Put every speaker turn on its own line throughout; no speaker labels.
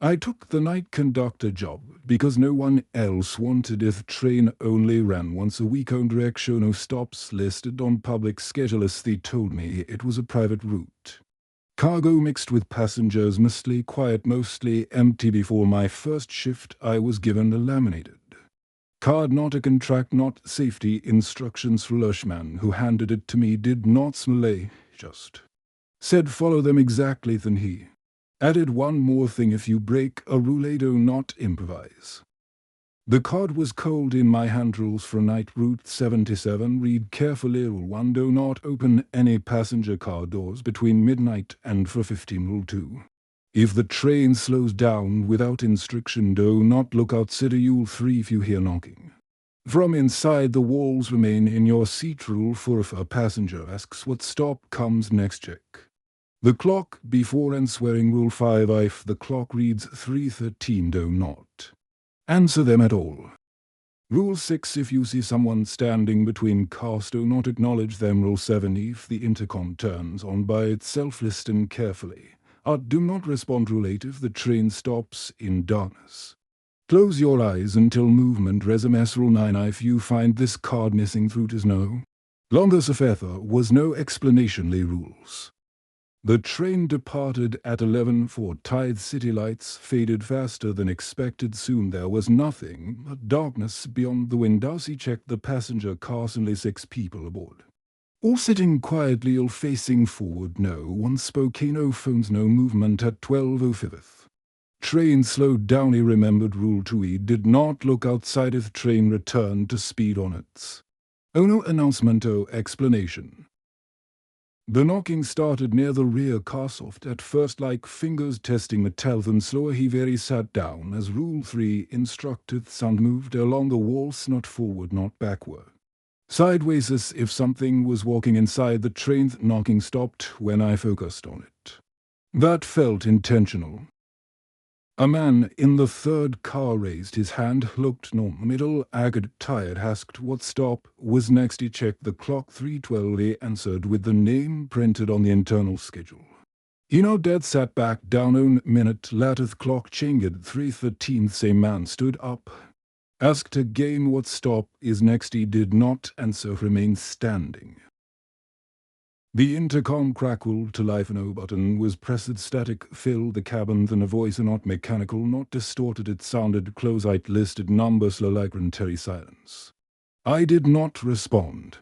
I took the night conductor job because no one else wanted it. The train only ran once a week on direct show, no stops listed on public schedulers. They told me it was a private route. Cargo mixed with passengers, mostly quiet, mostly empty. Before my first shift, I was given a laminated card, not a contract, not safety instructions. Lushman, who handed it to me, did not smile, just said follow them exactly. Then he added one more thing: if you break a rule, do not improvise. The card was cold in my hand. Rules for night route 77. Read carefully. Rule 1. Do not open any passenger car doors between midnight and 4:15. Rule 2. If the train slows down without instruction, do not look outside. Rule 3. If you hear knocking from inside the walls, remain in your seat. Rule 4. If a passenger asks what stop comes next, check the clock before answering. Rule 5. If the clock reads 3:13, do not answer them at all. Rule 6. If you see someone standing between cars, do not acknowledge them. Rule 7. If the intercom turns on by itself, listen carefully. Do not respond. Rule 8. If the train stops in darkness, close your eyes until movement resumes. Rule 9. If you find this card missing, route is no longer safe. There was no explanation. Rules. The train departed at 11:04. Tide city lights faded faster than expected. Soon there was nothing but darkness beyond the windows. He checked the passenger cars. Only 6 people aboard, all sitting quietly, all facing forward. No one spoke. No phones, no movement. At 12:05, train slowed down. He remembered Rule 2. He did not look outside. If train returned to speed on its own. No announcement, no explanation. The knocking started near the rear car, soft at first, like fingers testing metal, then slower. He very sat down as Rule 3 instructed. Sound moved along the walls, not forward, not backward. Sideways, as if something was walking inside the train. Knocking stopped when I focused on it. That felt intentional. A man in the third car raised his hand, looked normal, middle, aged, tired, asked what stop was next. He checked the clock. 3:12. He answered with the name printed on the internal schedule. Dead sat back down. A minute later, the clock changed. 3:13. Same man stood up, asked again what stop is next. He did not answer, remained standing. The intercom crackled to life. No button was pressed. Static filled the cabin. Then a voice, not mechanical, not distorted. It sounded close. It listed numbers, like voluntary silence. I did not respond.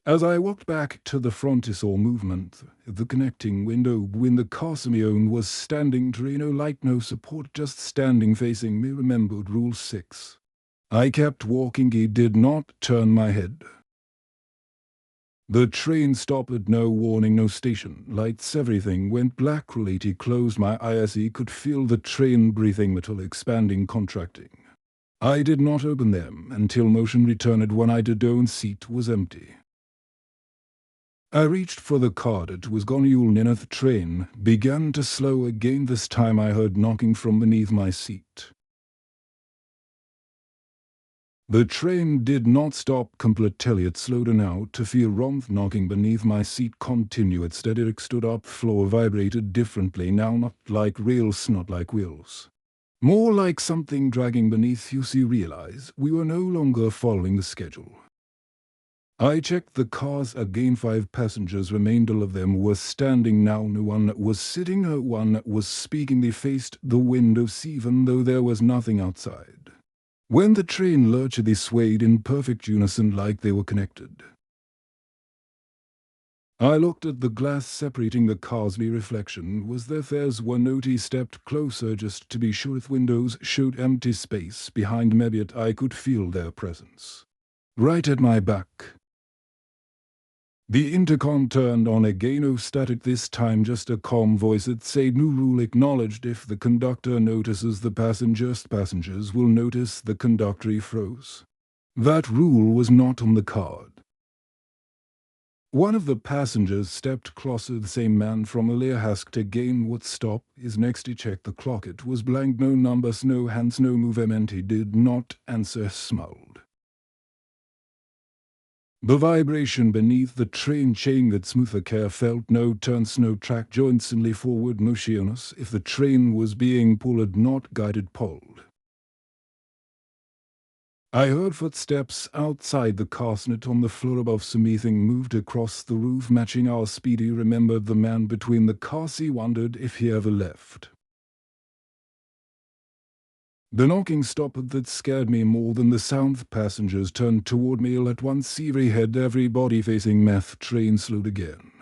As I walked back to the front, I saw movement. The connecting window when the car Simeon was standing. No light, no support, just standing facing me. Remembered Rule 6. I kept walking. He did not turn my head. The train stopped. No warning, no station lights. Everything went black. Rule 8. He closed my eyes. He could feel the train breathing, metal expanding, contracting. I did not open them until motion returned. When I did, own seat was empty. I reached for the card. It was gone. The train began to slow again. This time I heard knocking from beneath my seat. The train did not stop completely. It slowed down to feel warmth knocking beneath my seat. Continued steady. It stood up. Floor vibrated differently now, not like rails, not like wheels. More like something dragging beneath you. See, realize we were no longer following the schedule. I checked the cars again. 5 passengers remained. All of them were standing now. No one was sitting. No one was speaking. They faced the windows even though there was nothing outside. When the train lurched, they swayed in perfect unison like they were connected. I looked at the glass separating the cars. The reflection was there. Theirs were not. He stepped closer just to be sure. If windows showed empty space behind me, yet I could feel their presence right at my back. The intercom turned on again. No static this time, just a calm voice. It said, "New rule acknowledged. If the conductor notices the passengers will notice the conductor." He froze. That rule was not on the card. One of the passengers stepped closer. The same man from earlier asked again what stop is next. He checked the clock. It was blank. No numbers, no hands, no movement. He did not answer. Smiled. The vibration beneath the train chain that smoother care felt no turns, no track joints, only forward motionless if the train was being pulled, not guided, pulled. I heard footsteps outside the carsnet on the floor above. Something moved across the roof, matching our speed. He remembered the man between the cars. He wondered if he ever left. The knocking stopped. That scared me more than the sound. The passengers turned toward me all at once. Every head, everybody facing meth. Train slowed again.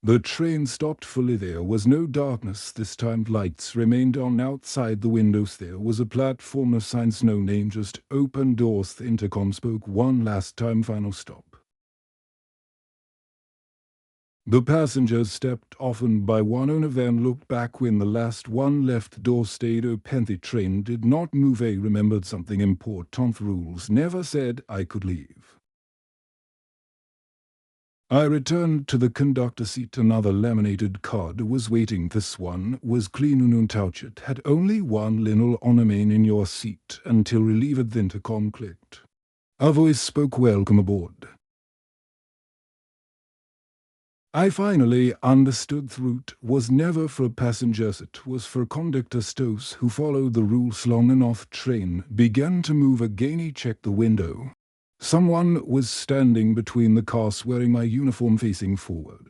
The train stopped fully. There was no darkness this time. Lights remained on outside the windows. There was a platform, no signs, no name, just open doors. The intercom spoke one last time. Final stop. The passengers stepped off and by one on a van looked back when the last one left. Door stayed open. The train did not move. I remembered something important. Rules never said I could leave. I returned to the conductor's seat. Another laminated card was waiting. This one was clean and untouched. Had only one little ornament in your seat until relieved. The intercom clicked. A voice spoke, "Welcome aboard." I finally understood the route was never for passengers, it was for conductors. Those who followed the rules long enough. Train began to move again. He checked the window. Someone was standing between the cars wearing my uniform facing forward.